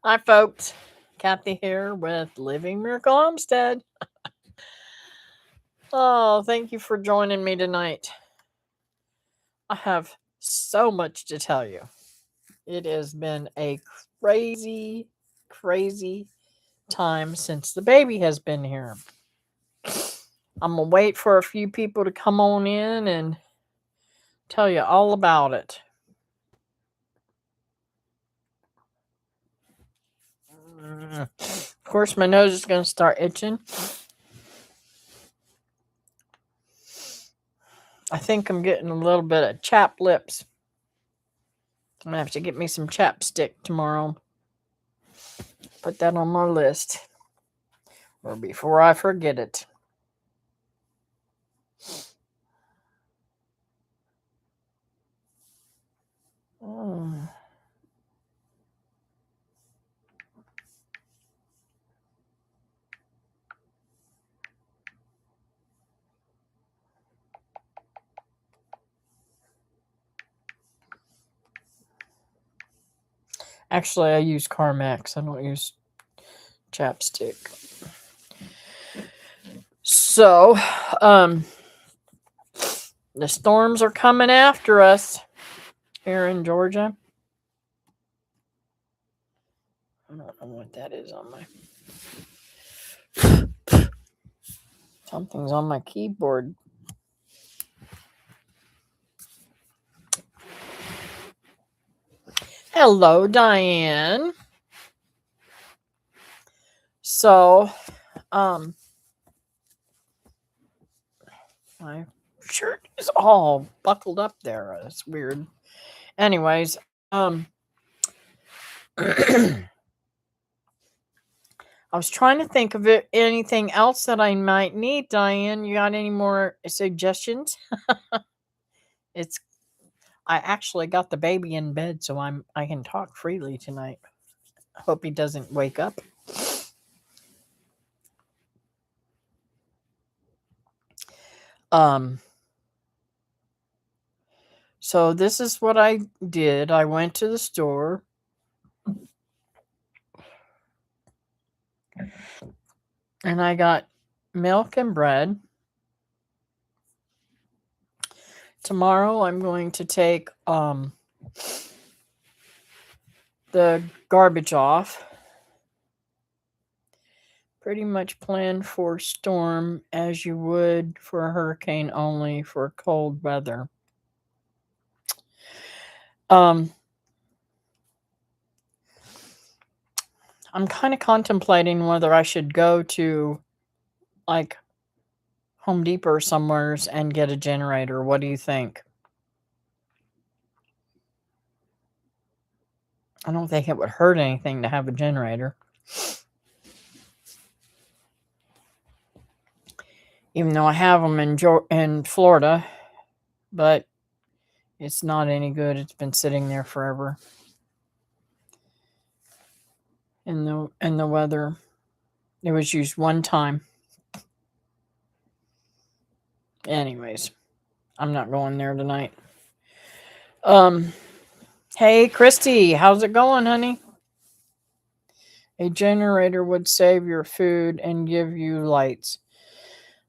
Hi, folks. Kathy here with Living Miracle Homestead. Oh, thank you for joining me tonight. I have so much to tell you. It has been a crazy, crazy time since the baby has been here. I'm going to wait for a few people to come on in and tell you all about it. Of course, my nose is going to start itching. I think I'm getting a little bit of chapped lips. I'm going to have to get me some chapstick tomorrow. Put that on my list. Or before I forget it. Mm. Actually, I use Carmex. I don't use chapstick. So, the storms are coming after us here in Georgia. I don't know what that is on my... Something's on my keyboard. Hello, Diane. So, my shirt is all buckled up there. It's weird. Anyways, I was trying to think of anything else that I might need, Diane. You got any more suggestions? It's I actually got the baby in bed, so I can talk freely tonight. Hope he doesn't wake up. So this is what I did. I went to the store. And I got milk and bread. Tomorrow I'm going to take the garbage off. Pretty much plan for storm as you would for a hurricane, only for cold weather. I'm kind of contemplating whether I should go to like Home Depot or somewheres and get a generator. What do you think? I don't think it would hurt anything to have a generator. Even though I have them in Florida, but it's not any good. It's been sitting there forever. In the weather, it was used one time. Anyways, I'm not going there tonight. Hey, Christy, how's it going, honey? A generator would save your food and give you lights.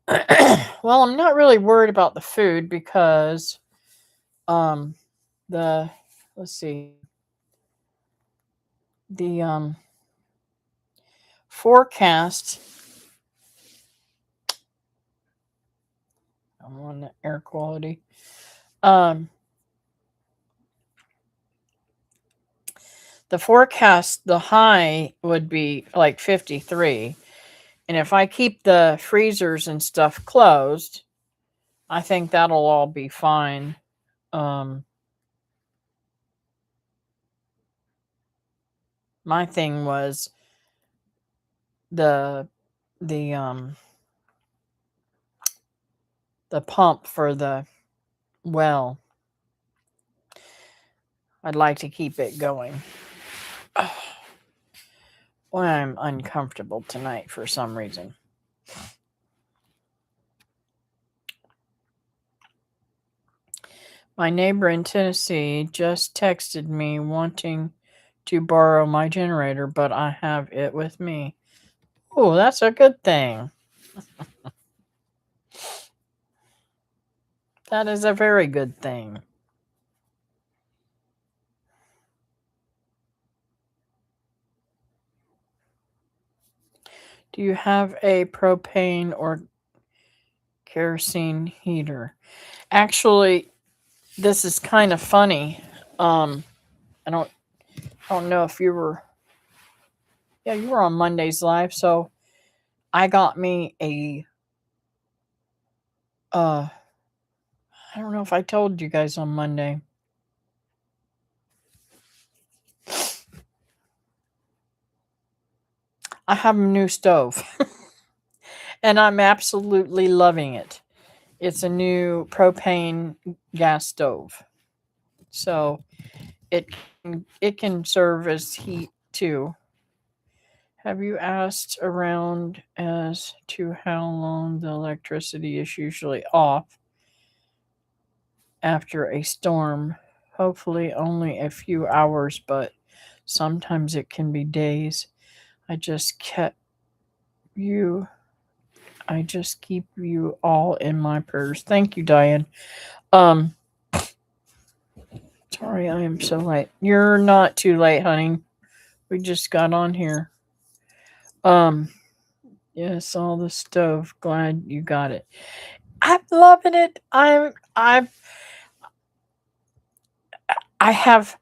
Well, I'm not really worried about the food because let's see, the forecast, I'm on the air quality, the forecast, the high would be like 53. And if I keep the freezers and stuff closed, I think that'll all be fine. My thing was the pump for the well. I'd like to keep it going. Boy, I'm uncomfortable tonight for some reason. My neighbor in Tennessee just texted me wanting to borrow my generator, but I have it with me. Oh, that's a good thing. That is a very good thing. Do you have a propane or kerosene heater? Actually, this is kind of funny. I don't know if you were, yeah, you were on Monday's live. So I got me a I don't know if I told you guys on Monday. I have a new stove and I'm absolutely loving it. It's a new propane gas stove. So it can serve as heat too. Have you asked around as to how long the electricity is usually off after a storm? Hopefully only a few hours, but sometimes it can be days. I just kept you I just keep you all in my prayers. Thank you, Diane. Um Sorry I am so late. You're not too late, honey. We just got on here. Um yes, all the stove. Glad you got it. I'm loving it. I have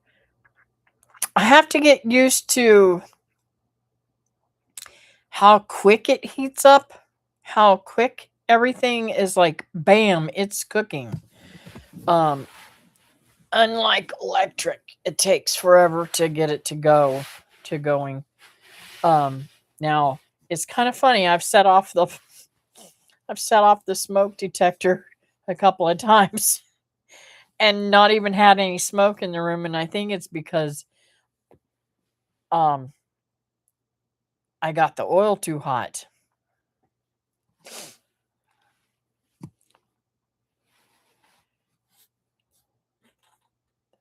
I have to get used to how quick it heats up, how quick everything is like bam, it's cooking. Um Unlike electric, it takes forever to get it to going. Now it's kind of funny. I've set off the smoke detector a couple of times and not even had any smoke in the room, and I think it's because um I got the oil too hot.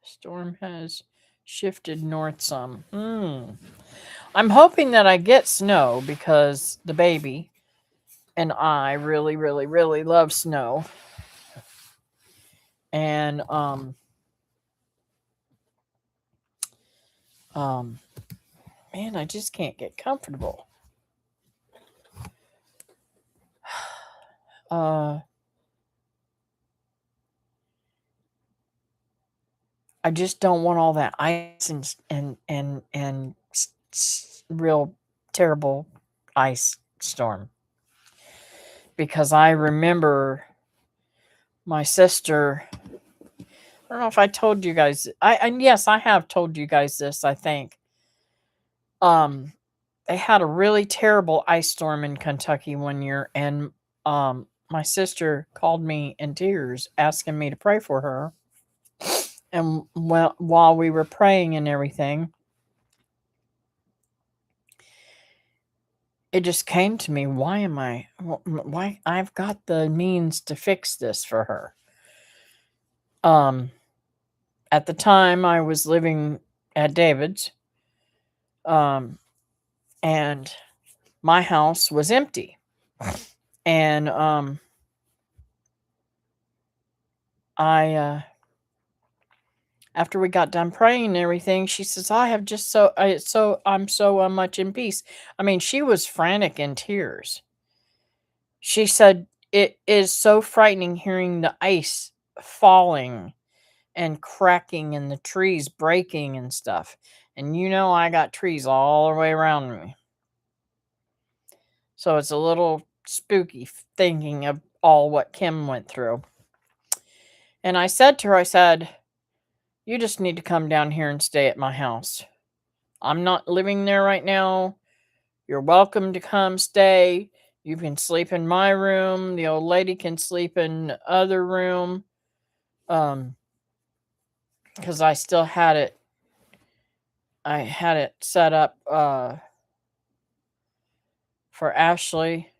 Storm has shifted north some. I'm hoping that I get snow because the baby and I really, really, really love snow. And man, I just can't get comfortable. I just don't want all that ice and real terrible ice storm, because I remember my sister. I don't know if I told you guys. Yes, I have told you guys this. I think they had a really terrible ice storm in Kentucky one year, and my sister called me in tears asking me to pray for her. And while we were praying and everything, it just came to me, why I've got the means to fix this for her. At the time I was living at David's, and my house was empty. And I after we got done praying and everything, she says, I have just I'm so much in peace. I mean, she was frantic in tears. She said, it is so frightening hearing the ice falling and cracking and the trees breaking and stuff. And I got trees all the way around me. So it's a little spooky thinking of all what Kim went through. And I said to her, you just need to come down here and stay at my house. I'm not living there right now. You're welcome to come stay. You can sleep in my room. The old lady can sleep in the other room. Because I still had it. I had it set up for Ashley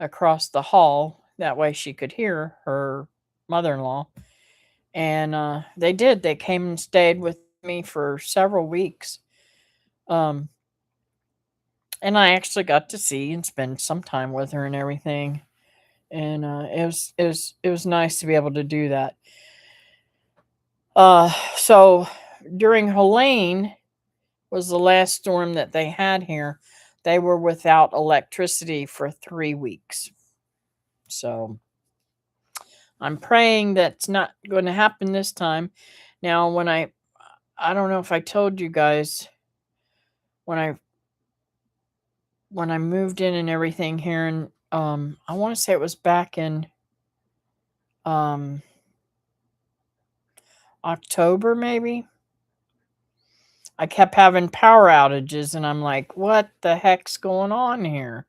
across the hall. That way she could hear her mother-in-law. And they did. They came and stayed with me for several weeks. Um, and I actually got to see and spend some time with her and everything. And it was nice to be able to do that. So during Helene was the last storm that they had here. They were without electricity for 3 weeks. So I'm praying that's not going to happen this time. Now, I don't know if I told you guys when I moved in and everything here, and I want to say it was back in um October maybe. I kept having power outages and I'm like, what the heck's going on here?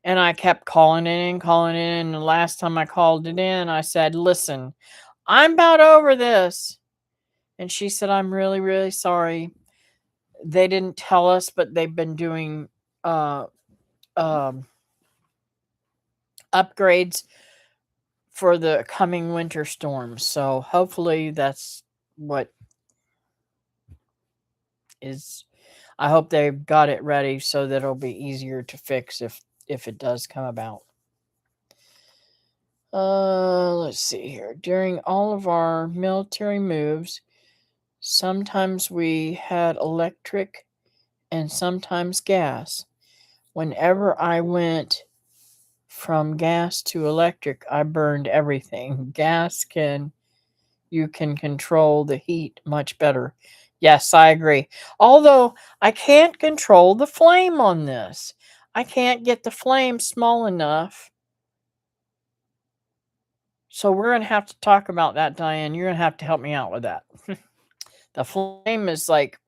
And I kept calling it in, calling it in. And the last time I called it in, I said, listen, I'm about over this. And she said, I'm really, really sorry. They didn't tell us, but they've been doing uh, um, upgrades for the coming winter storms. So hopefully that's what is. I hope they've got it ready so that it'll be easier to fix if it does come about. Let's see here. During all of our military moves, sometimes we had electric and sometimes gas. Whenever I went from gas to electric, I burned everything. You can control the heat much better. Yes, I agree. Although I can't control the flame on this. I can't get the flame small enough. So we're going to have to talk about that, Diane. You're going to have to help me out with that. The flame is like,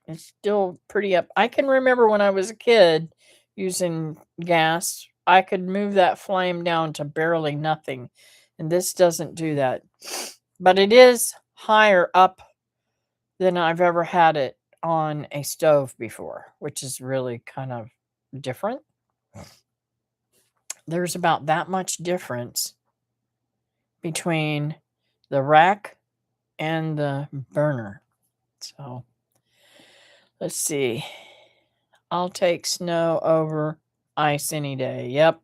it's still pretty up. I can remember when I was a kid using gas, I could move that flame down to barely nothing. And this doesn't do that. But it is higher up than I've ever had it on a stove before, which is really kind of different. There's about that much difference between the rack and the burner. So let's see. I'll take snow over ice any day. Yep.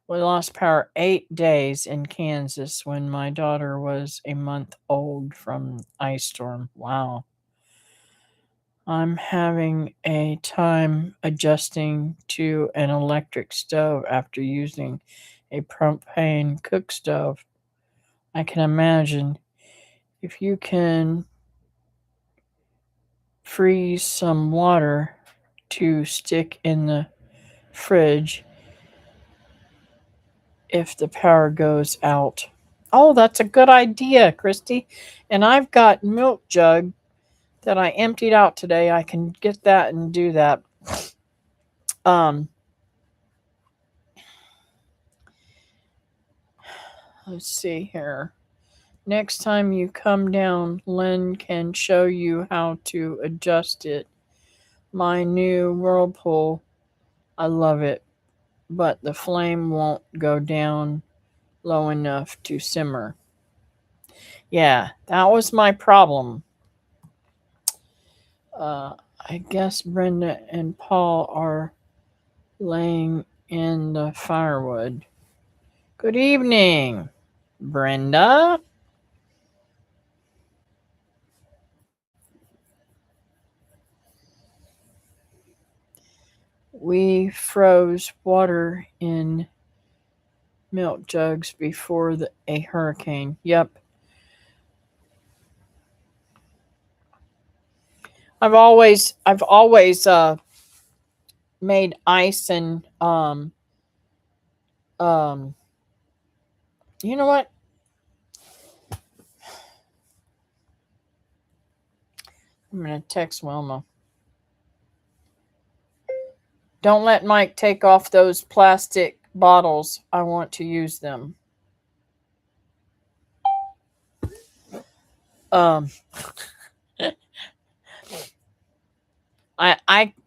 We lost power 8 days in Kansas when my daughter was a month old from ice storm. Wow. I'm having a time adjusting to an electric stove after using a propane cook stove. I can imagine if you can freeze some water to stick in the fridge if the power goes out. Oh, that's a good idea, Christy. And I've got milk jug that I emptied out today. I can get that and do that. Um let's see here. Next time you come down, Lynn can show you how to adjust it. My new Whirlpool, I love it, but the flame won't go down low enough to simmer. Yeah, that was my problem. I guess Brenda and Paul are laying in the firewood. Good evening, Brenda. We froze water in milk jugs before a hurricane. Yep. I've always made ice and um you know what? I'm gonna text Wilma. Don't let Mike take off those plastic bottles. I want to use them. Um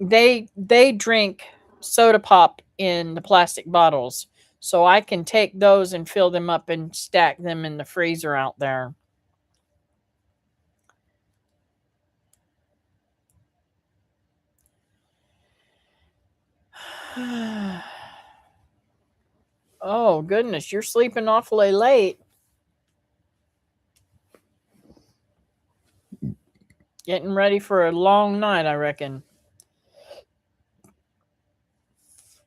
they drink soda pop in the plastic bottles. So I can take those and fill them up and stack them in the freezer out there. Oh, goodness. You're sleeping awfully late. Getting ready for a long night, I reckon.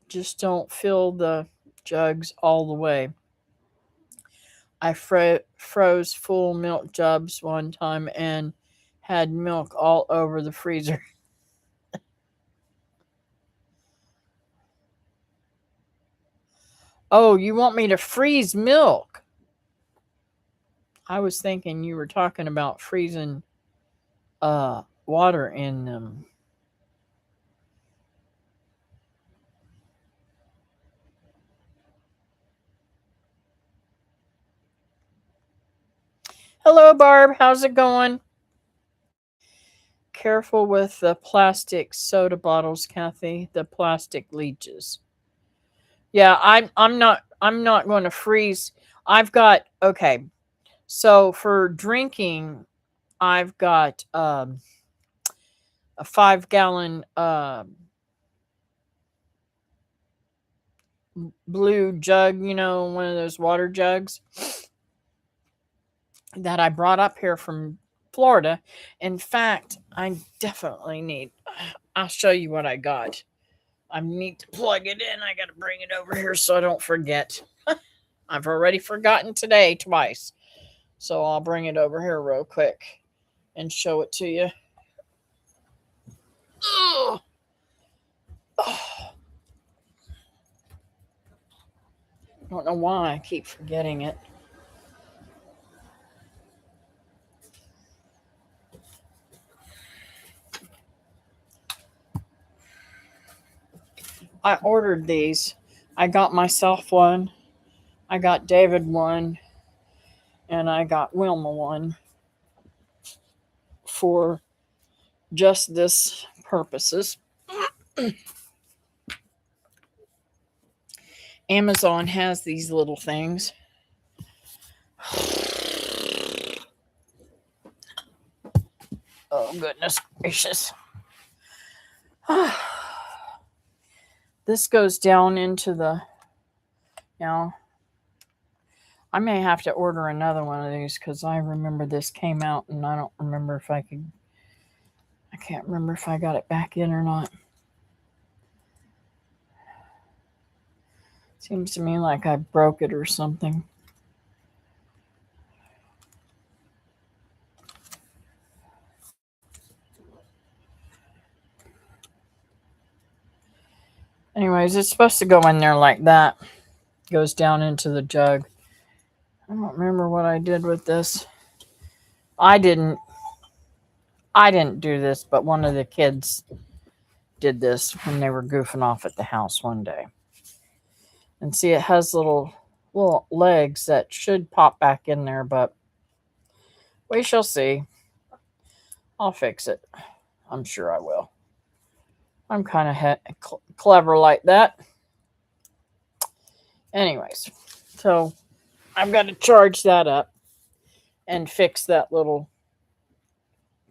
Just don't fill the jugs all the way. I froze full milk jugs one time and had milk all over the freezer. Oh, you want me to freeze milk? I was thinking you were talking about freezing water in them. Hello, Barb. How's it going? Careful with the plastic soda bottles, Kathy. The plastic leaches. Yeah, I'm not going to freeze. I've got okay. So for drinking, I've got a 5 gallon blue jug, one of those water jugs that I brought up here from Florida. In fact, I definitely need, I'll show you what I got. I need to plug it in. I got to bring it over here so I don't forget. I've already forgotten today twice. So I'll bring it over here real quick and show it to you. Ugh. Oh. I don't know why I keep forgetting it. I ordered these. I got myself one. I got David one. And I got Wilma one for just this purposes. Amazon has these little things. Oh, goodness gracious. This goes down into the, I may have to order another one of these because I remember this came out and I don't remember if I can't remember if I got it back in or not. Seems to me like I broke it or something. Anyways, it's supposed to go in there like that. Goes down into the jug. I don't remember what I did with this. I didn't do this, but one of the kids did this when they were goofing off at the house one day. And see, it has little legs that should pop back in there, but we shall see. I'll fix it. I'm sure I will. I'm kind of clever like that. Anyways, so I've got to charge that up and fix that little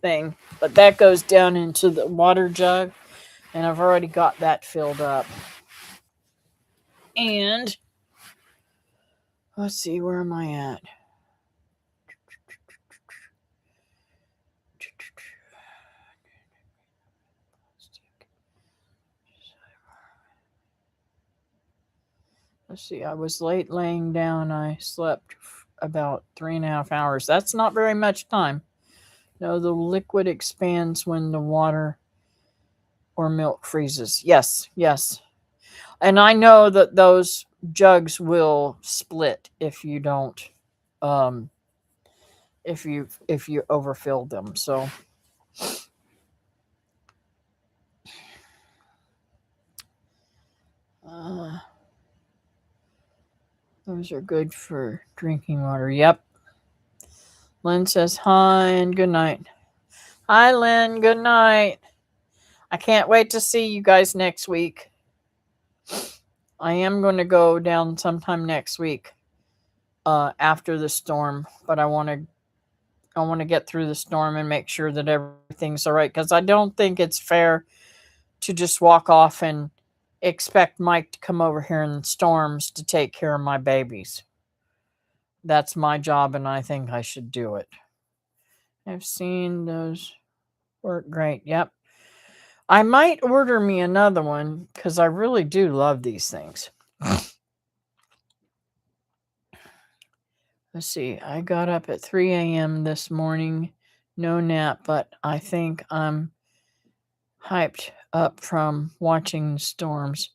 thing. But that goes down into the water jug, and I've already got that filled up. And let's see, where am I at? Let's see, I was late laying down. I slept about 3.5 hours. That's not very much time. No, the liquid expands when the water or milk freezes. Yes. And I know that those jugs will split if you don't, if you overfill them. So those are good for drinking water. Yep. Lynn says hi and good night. Hi, Lynn. Good night. I can't wait to see you guys next week. I am going to go down sometime next week after the storm, but I want to get through the storm and make sure that everything's all right, because I don't think it's fair to just walk off and expect Mike to come over here in storms to take care of my babies. That's my job, and I think I should do it. I've seen those work great. Yep. I might order me another one because I really do love these things. Let's see. I got up at 3 a.m. this morning. No nap, but I think I'm hyped up from watching storms.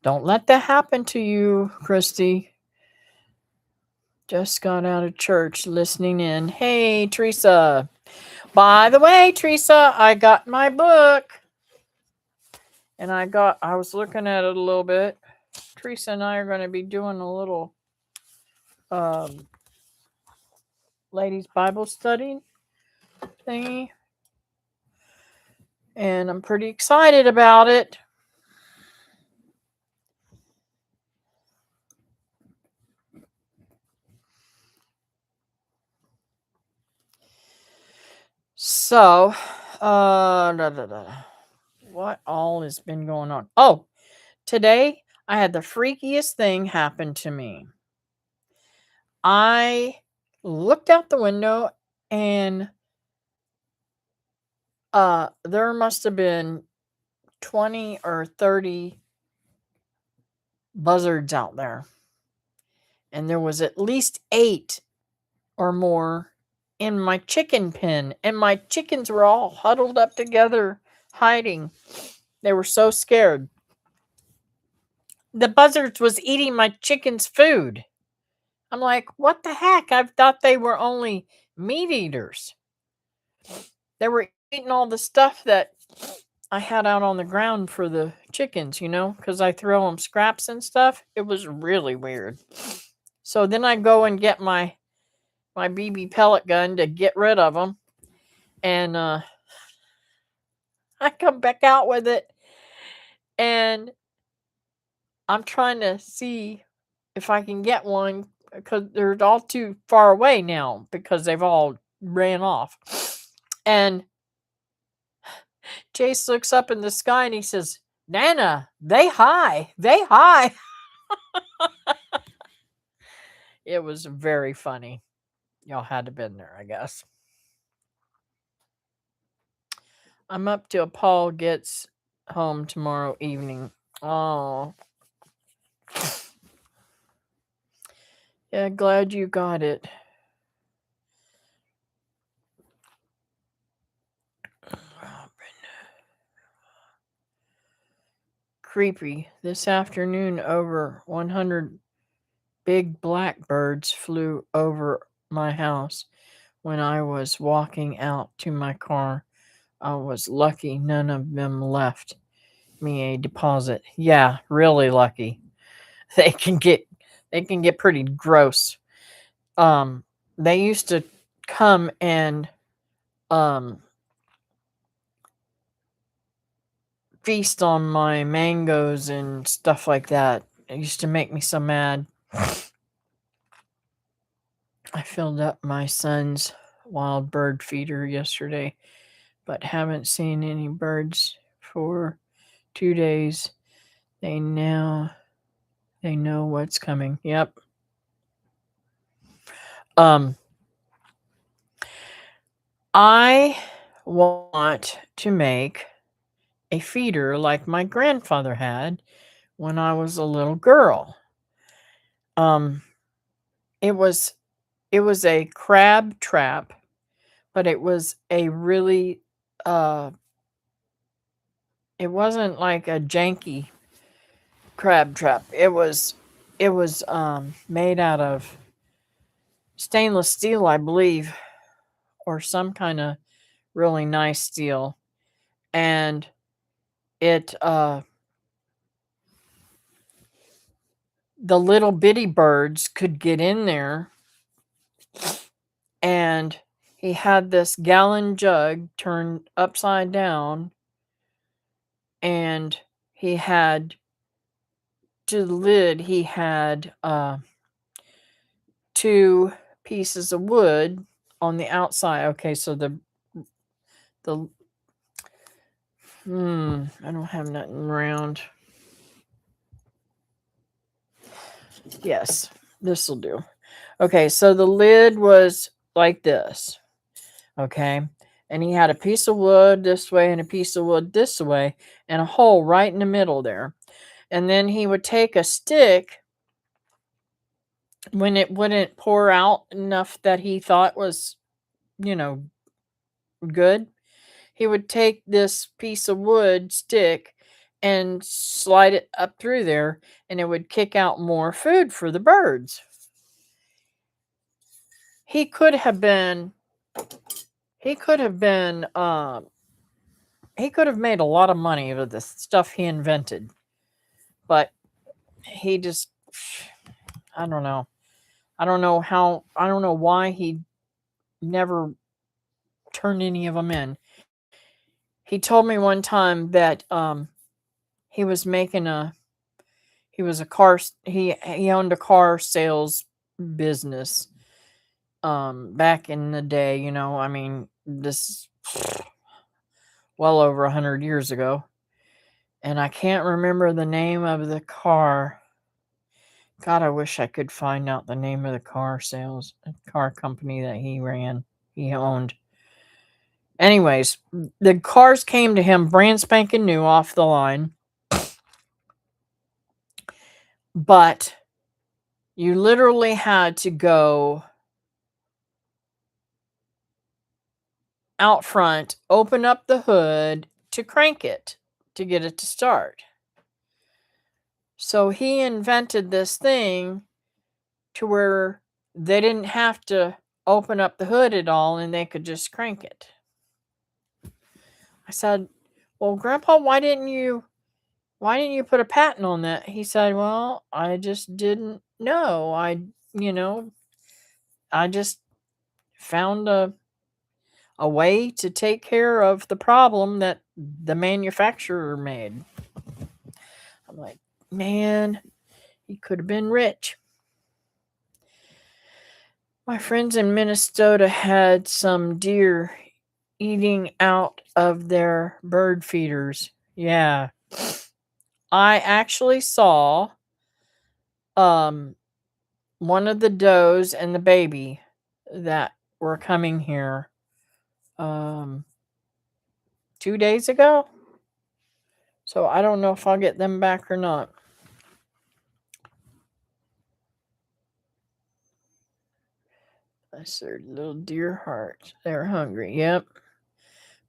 Don't let that happen to you, Christy. Just got out of church listening in. Hey, Teresa. By the way, Teresa, I got my book. And I was looking at it a little bit. Teresa and I are going to be doing a little ladies Bible study thingy. And I'm pretty excited about it. So, what all has been going on? Oh, today I had the freakiest thing happen to me. I looked out the window and there must have been 20 or 30 buzzards out there. And there was at least 8 or more in my chicken pen. And my chickens were all huddled up together, hiding. They were so scared. The buzzards was eating my chicken's food. I'm like, what the heck? I thought they were only meat eaters. They were eating all the stuff that I had out on the ground for the chickens, because I throw them scraps and stuff. It was really weird. So then I go and get my BB pellet gun to get rid of them. And I come back out with it. And I'm trying to see if I can get one because they're all too far away now because they've all ran off. And Jace looks up in the sky and he says, Nana, they high. It was very funny. Y'all had to have been there, I guess. I'm up till Paul gets home tomorrow evening. Oh. Yeah, glad you got it. Creepy. This afternoon, over 100 big blackbirds flew over my house when I was walking out to my car. I was lucky none of them left me a deposit. Yeah, really lucky. They can get pretty gross. They used to come and feast on my mangoes and stuff like that. It used to make me so mad. I filled up my son's wild bird feeder yesterday, but haven't seen any birds for 2 days. They know what's coming. Yep. I want to make a feeder like my grandfather had when I was a little girl. It was a crab trap, but it was a really it wasn't like a janky crab trap. It was made out of stainless steel, I believe, or some kind of really nice steel. And it the little bitty birds could get in there, and he had this gallon jug turned upside down, and he had to the lid he had 2 pieces of wood on the outside. Okay, so the I don't have nothing round. Yes, this will do. Okay, so the lid was like this. Okay, and he had a piece of wood this way and a piece of wood this way and a hole right in the middle there. And then he would take a stick when it wouldn't pour out enough that he thought was, you know, good. He would take this piece of wood stick and slide it up through there, and it would kick out more food for the birds. He could have been he could have been he could have made a lot of money with the stuff he invented, but he just, I don't know. I don't know why he never turned any of them in. He told me one time that he was making a he was a car he owned a car sales business back in the day, you know. I mean, this well over 100 years ago. And I can't remember the name of the car. God, I wish I could find out the name of the car company that he owned. Anyways, the cars came to him brand spanking new off the line, but you literally had to go out front, open up the hood to crank it to get it to start. So he invented this thing to where they didn't have to open up the hood at all and they could just crank it. I said, "Well, Grandpa, why didn't you put a patent on that?" He said, "Well, I just didn't know. You know, I just found a way to take care of the problem that the manufacturer made." I'm like, "Man, he could have been rich." My friends in Minnesota had some deer eating out of their bird feeders. Yeah. I actually saw um one of the does and the baby that were coming here um 2 days ago. So I don't know if I'll get them back or not. That's their little deer hearts. They're hungry. Yep.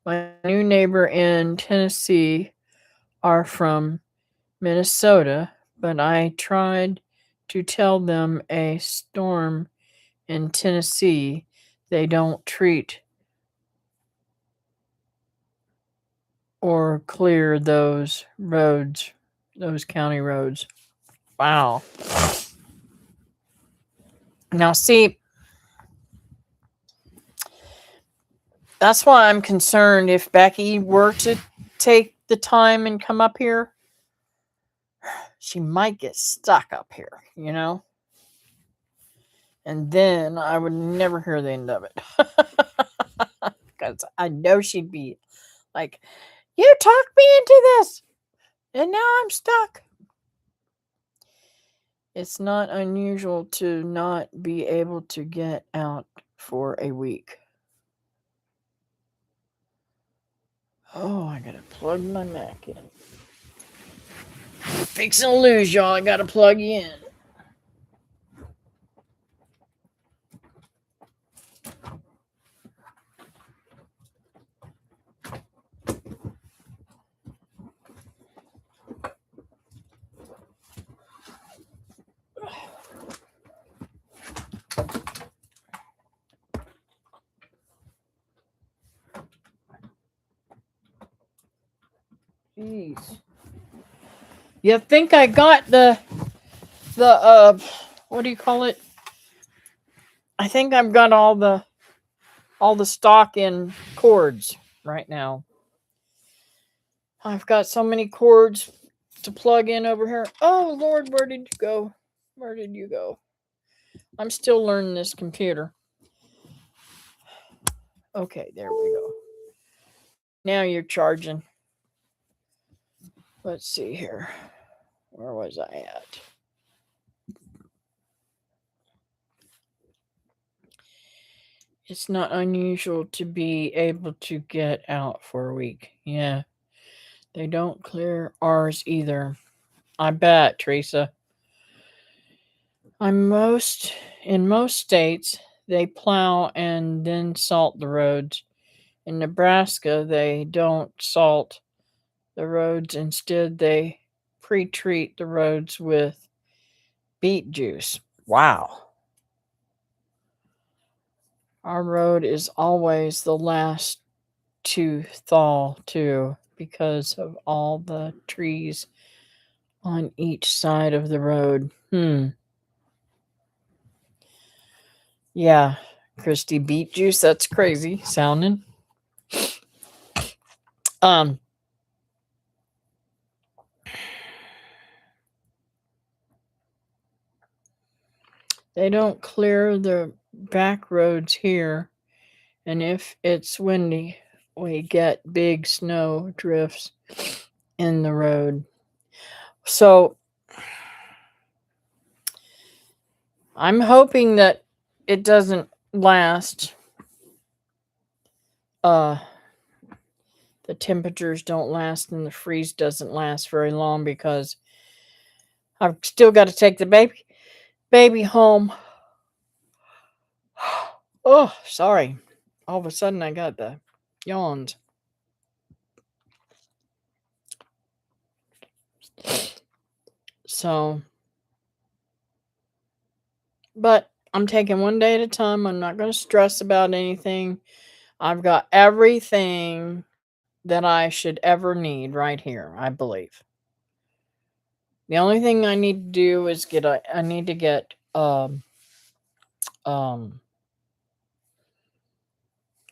My new neighbor in Tennessee are from Minnesota, but I tried to tell them a storm in Tennessee they don't treat or clear those roads, those county roads. Wow. Now, see, that's why I'm concerned if Becky were to take the time and come up here, she might get stuck up here, you know? And then I would never hear the end of it. Because I know she'd be like, "You talked me into this, and now I'm stuck." It's not unusual to not be able to get out for a week. Oh, I gotta plug my Mac in. Fixing to lose y'all. I gotta plug you in. Jeez. You think I got the what do you call it? I think I've got all the stock in cords right now. I've got so many cords to plug in over here. Oh Lord, where did you go? Where did you go? I'm still learning this computer. Okay, there we go. Now you're charging. Let's see here. Where was I at? It's not unusual to be able to get out for a week. Yeah, they don't clear ours either. I bet, Teresa. I'm most in most states they plow and then salt the roads. In Nebraska, they don't salt the roads. Instead, they pre-treat the roads with beet juice. Wow. Our road is always the last to thaw too because of all the trees on each side of the road. Yeah, Christy, beet juice, that's crazy sounding. Um they don't clear the back roads here, and if it's windy, we get big snow drifts in the road. So I'm hoping that it doesn't last. The temperatures don't last and the freeze doesn't last very long because I've still got to take the baby home. Oh, sorry. All of a sudden I got the yawns. So, but I'm taking one day at a time. I'm not going to stress about anything. I've got everything that I should ever need right here, I believe. The only thing I need to do is I need to get um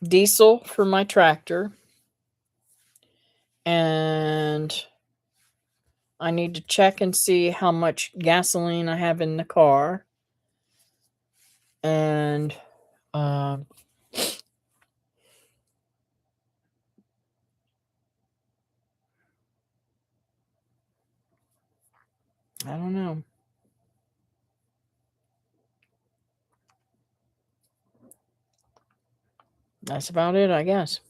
diesel for my tractor, and I need to check and see how much gasoline I have in the car, and um I don't know. That's about it, I guess.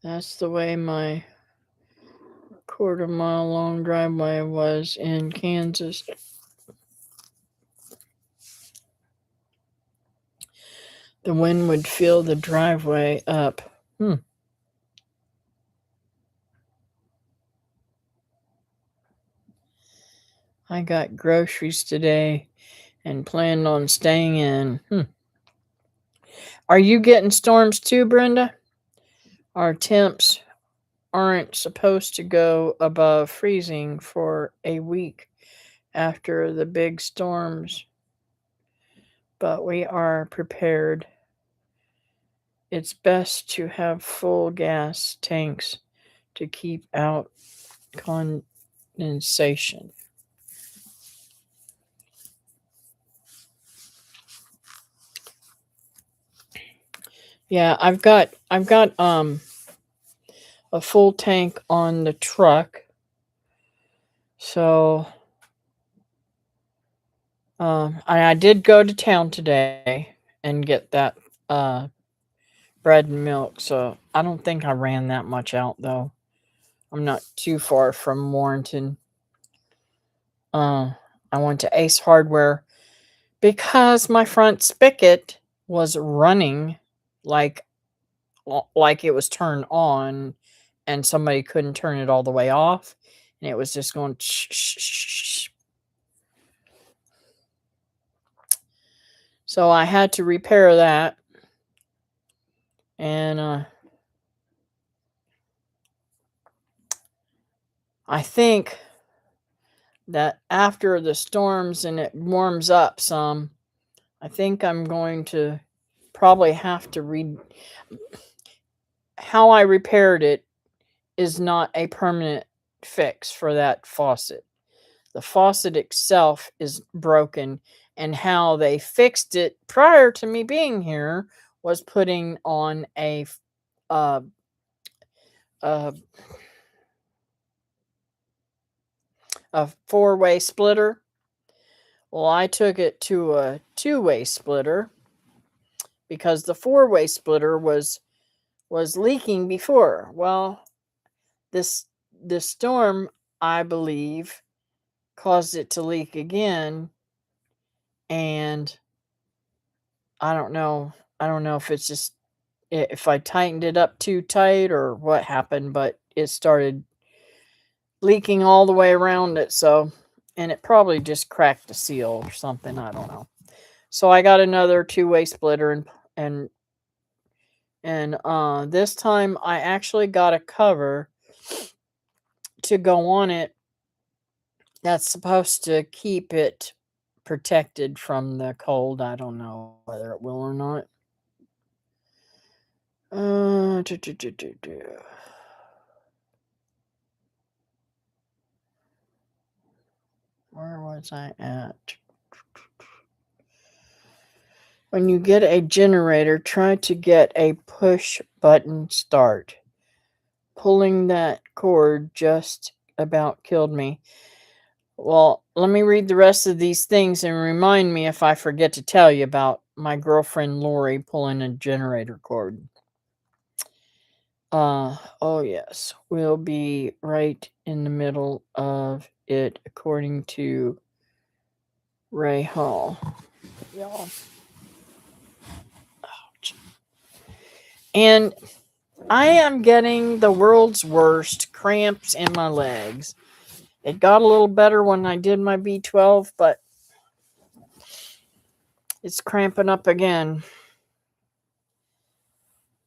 That's the way my quarter-mile long driveway was in Kansas. The wind would fill the driveway up. I got groceries today and planned on staying in. Are you getting storms too, Brenda? Our temps aren't supposed to go above freezing for a week after the big storms, but we are prepared. It's best to have full gas tanks to keep out condensation. Yeah, I've got a full tank on the truck. So I did go to town today and get that bread and milk. So I don't think I ran that much out though. I'm not too far from Warrenton. I went to Ace Hardware because my front spigot was running like like it was turned on, and somebody couldn't turn it all the way off, and it was just going shh, shh, shh. So I had to repair that, and I think that after the storms and it warms up some, I think I'm going to probably have to read. How I repaired it is not a permanent fix for that faucet. The faucet itself is broken, and how they fixed it prior to me being here was putting on uh, uh, a four-way splitter Well, I took it to a two-way splitter because the four-way splitter was leaking before. Well, this this storm, I believe, caused it to leak again, and I don't know. I don't know if it's just if I tightened it up too tight or what happened, but it started leaking all the way around it. So, and it probably just cracked the seal or something. I don't know. So I got another two-way splitter and this time I actually got a cover to go on it that's supposed to keep it protected from the cold. I don't know whether it will or not. Do, do, do, do, do. Where was I at? When you get a generator, try to get a push button start. Pulling that cord just about killed me. Well, let me read the rest of these things and remind me if I forget to tell you about my girlfriend Lori pulling a generator cord. Oh yes, we'll be right in the middle of it according to Ray Hall. Y'all. Ouch. And I am getting the world's worst cramps in my legs. It got a little better when I did my B12, but it's cramping up again.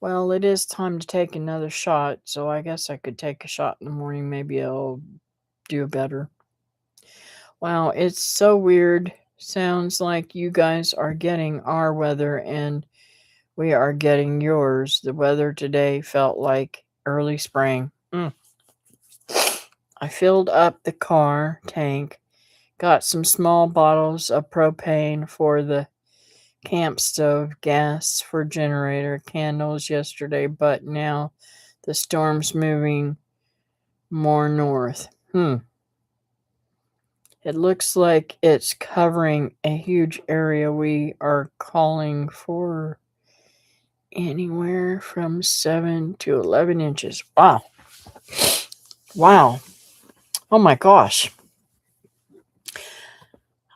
Well, it is time to take another shot, so I guess I could take a shot in the morning. Maybe I'll do better. Wow, it's so weird. Sounds like you guys are getting our weather and we are getting yours. The weather today felt like early spring. I filled up the car tank, got some small bottles of propane for the camp stove, gas for generator, candles yesterday, but now the storm's moving more north. It looks like it's covering a huge area. We are calling for anywhere from 7 to 11 inches. Wow. Wow. Oh my gosh.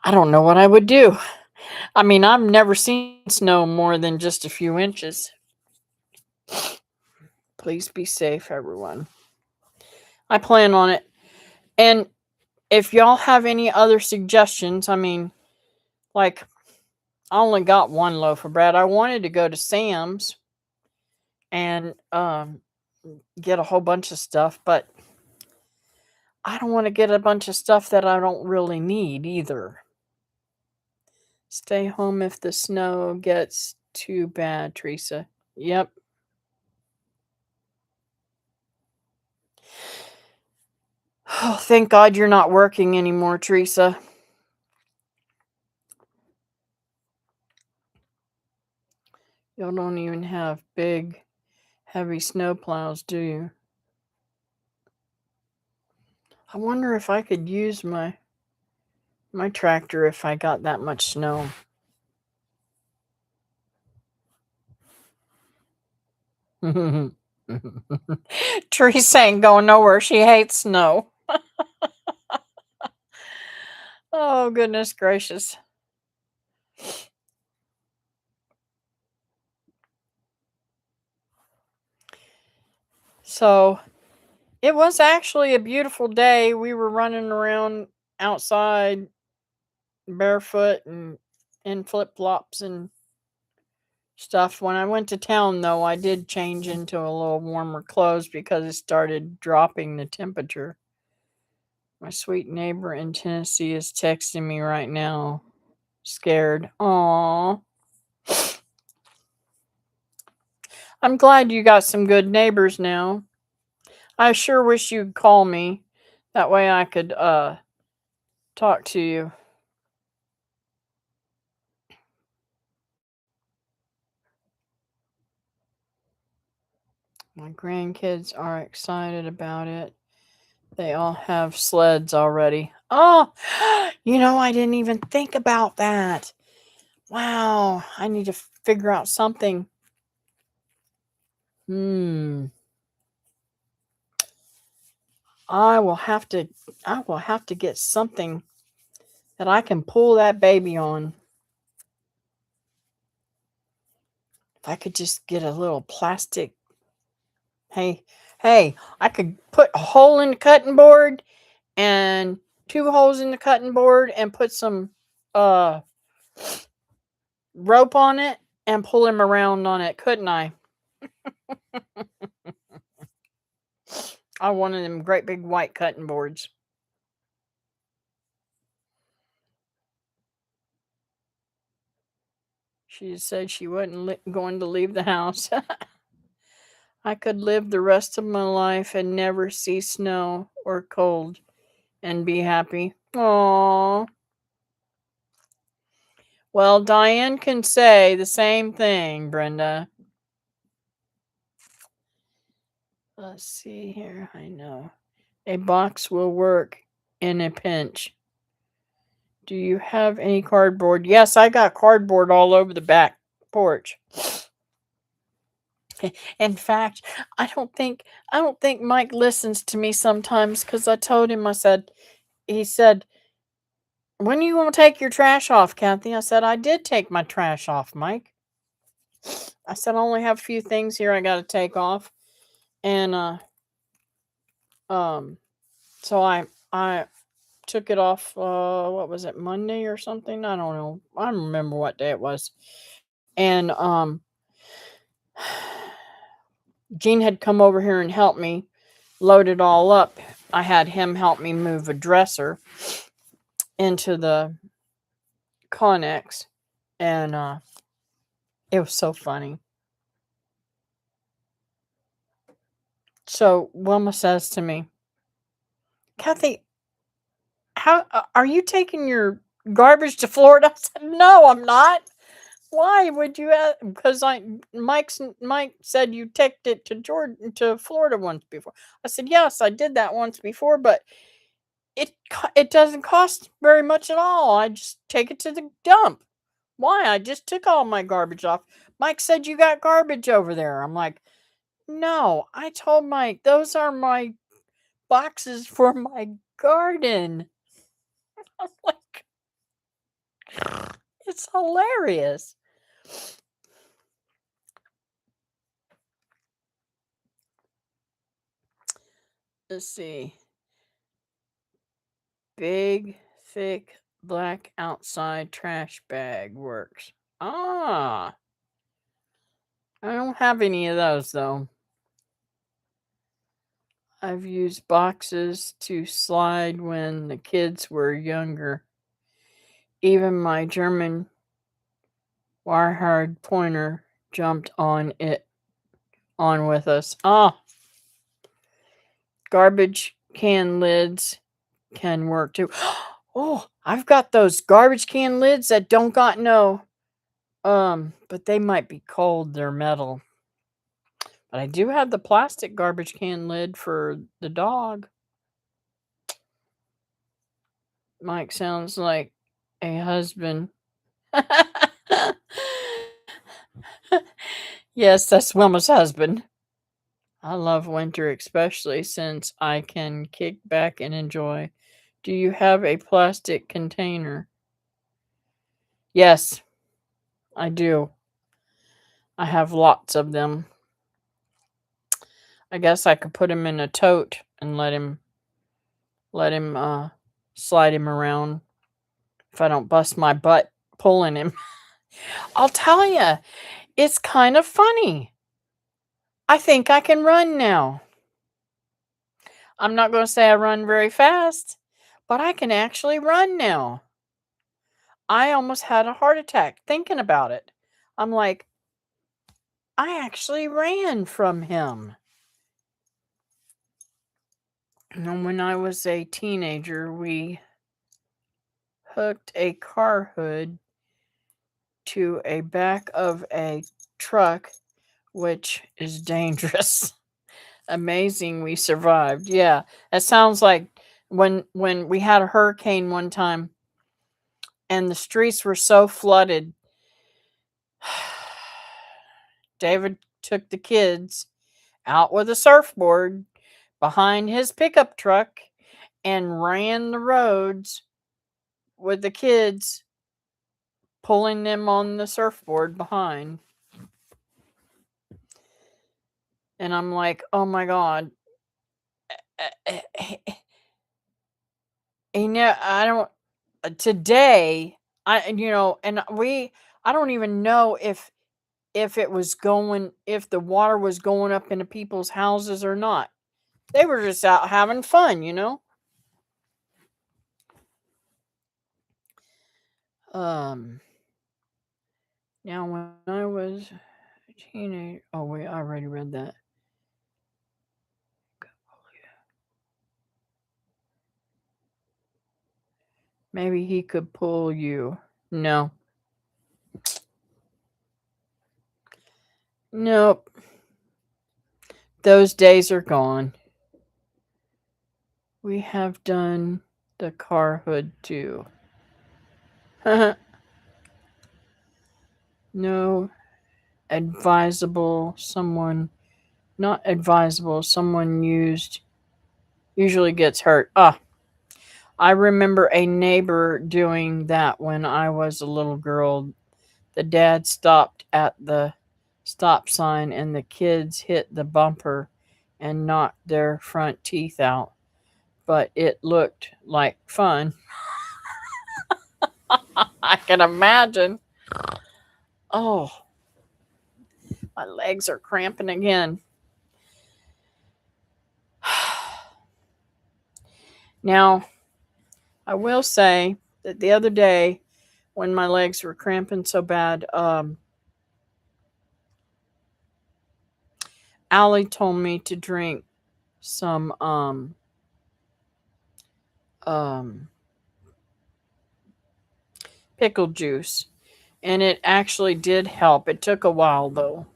I don't know what I would do. I mean, I've never seen snow more than just a few inches. Please be safe, everyone. I plan on it. And if y'all have any other suggestions, I mean, like, I only got one loaf of bread. I wanted to go to Sam's and get a whole bunch of stuff, but I don't want to get a bunch of stuff that I don't really need either. Stay home if the snow gets too bad, Teresa. Yep. Oh, thank God you're not working anymore, Teresa. You don't even have big, heavy snow plows, do you? I wonder if I could use my tractor if I got that much snow. Teresa ain't going nowhere. She hates snow. Oh, goodness gracious. So, it was actually a beautiful day. We were running around outside barefoot and in flip-flops and stuff. When I went to town, though, I did change into a little warmer clothes because it started dropping the temperature. My sweet neighbor in Tennessee is texting me right now. Scared. Aww. I'm glad you got some good neighbors now. I sure wish you'd call me. That way I could talk to you. My grandkids are excited about it. They all have sleds already. Oh, I didn't even think about that. Wow, I need to figure out something. Hmm. I will have to I will have to get something that I can pull that baby on. If I could just get a little plastic. Hey, hey, I could put a hole in the cutting board and two holes in the cutting board and put some uh rope on it and pull him around on it, couldn't I? I wanted them great big white cutting boards. She said she wasn't going to leave the house. I could live the rest of my life and never see snow or cold and be happy. Aww. Well, Diane can say the same thing, Brenda. Let's see here. I know. A box will work in a pinch. Do you have any cardboard? Yes, I got cardboard all over the back porch. In fact, I don't think Mike listens to me sometimes because I told him, he said, when are you gonna take your trash off, Kathy? I said, I did take my trash off, Mike. I said I only have a few things here I gotta take off. And um so I took it off, what was it, Monday or something? I don't know. I don't remember what day it was. And Gene had come over here and helped me load it all up. I had him help me move a dresser into the Connex, and it was so funny. So Wilma says to me, Kathy, how are you taking your garbage to Florida? I said, no, I'm not. Why would you ask? Because Mike said you took it to Jordan to Florida once before. I said, yes, I did that once before, but it doesn't cost very much at all. I just take it to the dump. Why? I just took all my garbage off. Mike said you got garbage over there. I'm like, no, I told Mike those are my boxes for my garden. I'm like, it's hilarious. Let's see. Big, thick, black outside trash bag works. Ah, I don't have any of those though. I've used boxes to slide when the kids were younger. Even my German Warhard pointer jumped on with us. Ah, garbage can lids can work too. Oh, I've got those garbage can lids that don't got no but they might be cold, they're metal. But I do have the plastic garbage can lid for the dog. Mike sounds like a husband. Yes, that's Wilma's husband. I love winter, especially since I can kick back and enjoy. Do you have a plastic container? Yes, I do. I have lots of them. I guess I could put him in a tote and let him slide him around if I don't bust my butt pulling him. I'll tell you, it's kind of funny. I think I can run now. I'm not going to say I run very fast, but I can actually run now. I almost had a heart attack thinking about it. I'm like, I actually ran from him. And when I was a teenager, we hooked a car hood to a back of a truck, which is dangerous. Amazing we survived. Yeah, that sounds like When we had a hurricane one time and the streets were so flooded, David took the kids out with a surfboard behind his pickup truck and ran the roads with the kids pulling them on the surfboard behind. And I'm like, oh my God. I don't, today, I don't even know if it was going, if the water was going up into people's houses or not. They were just out having fun. Um, Now when I was a teenager, oh wait, I already read that. Maybe he could pull you. No. Nope. Those days are gone. We have done the car hood too. No. Advisable. Someone. Not advisable. Someone usually gets hurt. I remember a neighbor doing that when I was a little girl. The dad stopped at the stop sign and the kids hit the bumper and knocked their front teeth out. But it looked like fun. I can imagine. Oh, my legs are cramping again. Now, I will say that the other day when my legs were cramping so bad, Allie told me to drink some um pickle juice, and it actually did help. It took a while though,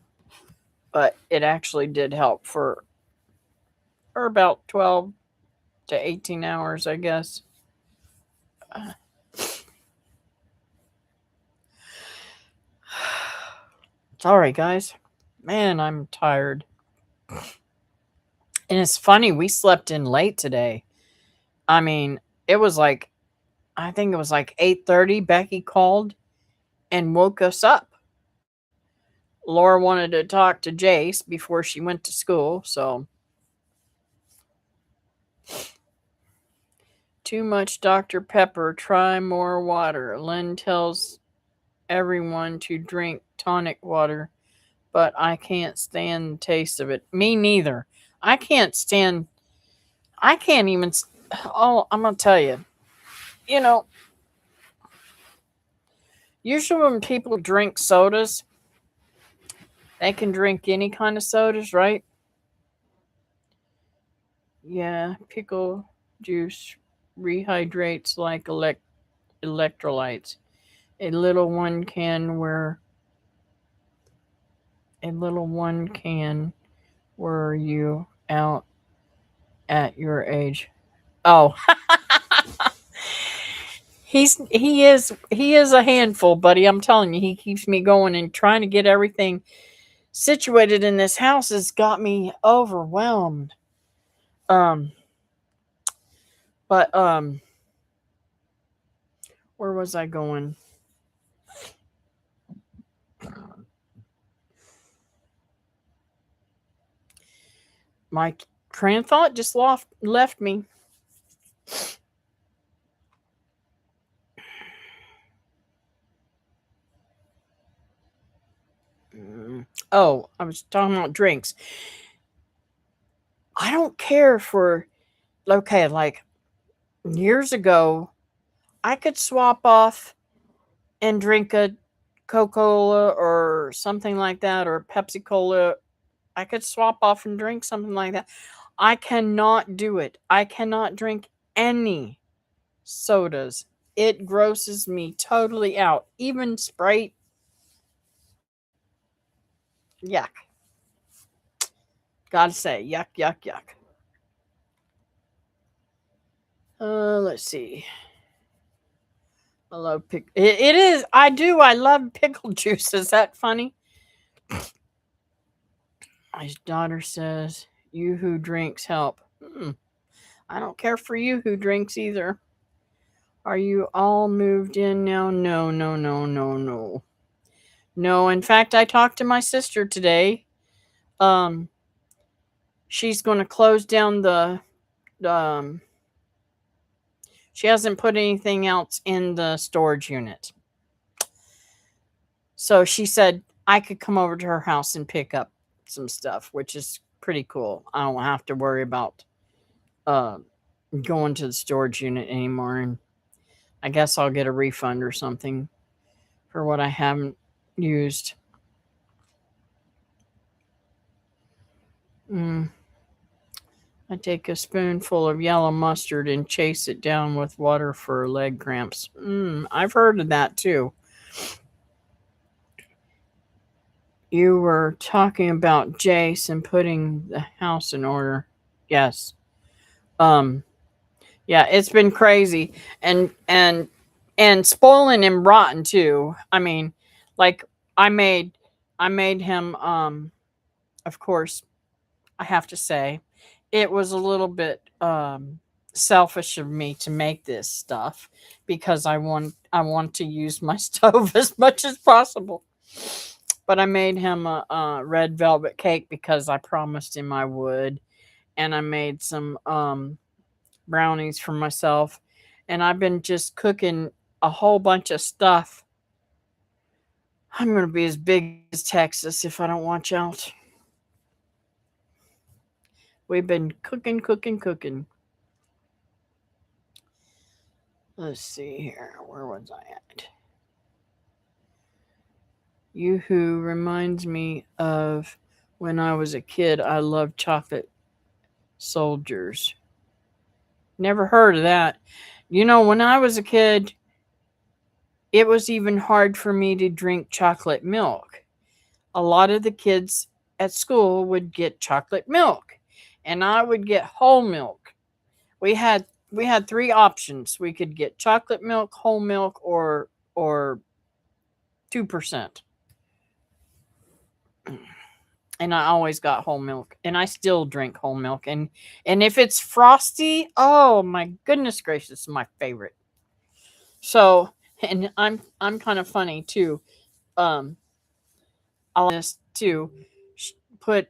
but it actually did help for about 12 to 18 hours, I guess. Sorry, guys. Man, I'm tired. And it's funny, we slept in late today. I mean, it was like, I think it was like 8:30. Becky called and woke us up. Laura wanted to talk to Jace before she went to school, so too much Dr. Pepper, try more water. Len tells everyone to drink tonic water, but I can't stand the taste of it. Me neither. I can't stand, I can't even, oh, I'm going to tell you, you know, usually when people drink sodas, they can drink any kind of sodas, right? Yeah, pickle juice rehydrates like electrolytes. A little one can wear a little one can wear you out at your age. Oh, he is a handful, buddy. I'm telling you, he keeps me going, and trying to get everything situated in this house has got me overwhelmed. Um, but where was I going? My train of thought just left me. Oh, I was talking about drinks. I don't care for, okay, like years ago, I could swap off and drink a Coca-Cola or something like that, or Pepsi Cola. I could swap off and drink something like that. I cannot do it. I cannot drink any sodas. It grosses me totally out. Even Sprite, yuck. Gotta say, yuck, yuck, yuck. Let's see. I love it is. I do. I love pickle juice. Is that funny? My daughter says, "You who drinks help." I don't care for you who drinks either. Are you all moved in now? No, no, no, no, no. No, in fact, I talked to my sister today. Um, she's going to close down um, she hasn't put anything else in the storage unit. So she said I could come over to her house and pick up some stuff, which is pretty cool. I don't have to worry about uh, going to the storage unit anymore. And I guess I'll get a refund or something for what I haven't used. I take a spoonful of yellow mustard and chase it down with water for leg cramps. I've heard of that too. You were talking about Jace and putting the house in order. Yes. Um yeah, it's been crazy and spoiling him rotten too. I mean, like I made I made him of course I have to say it was a little bit selfish of me to make this stuff because I want to use my stove as much as possible. But I made him a red velvet cake because I promised him I would, and I made some brownies for myself, and I've been just cooking a whole bunch of stuff. I'm gonna be as big as Texas if I don't watch out. We've been cooking, cooking, cooking. Let's see here. Where was I at? Yoo-hoo reminds me of when I was a kid. I loved chocolate soldiers. Never heard of that. You know, when I was a kid, it was even hard for me to drink chocolate milk. A lot of the kids at school would get chocolate milk, and I would get whole milk. We had three options. We could get chocolate milk, whole milk, or 2%. And I always got whole milk, and I still drink whole milk. And if it's frosty, oh my goodness gracious, my favorite. So, and I'm kind of funny too. I'll this too. Put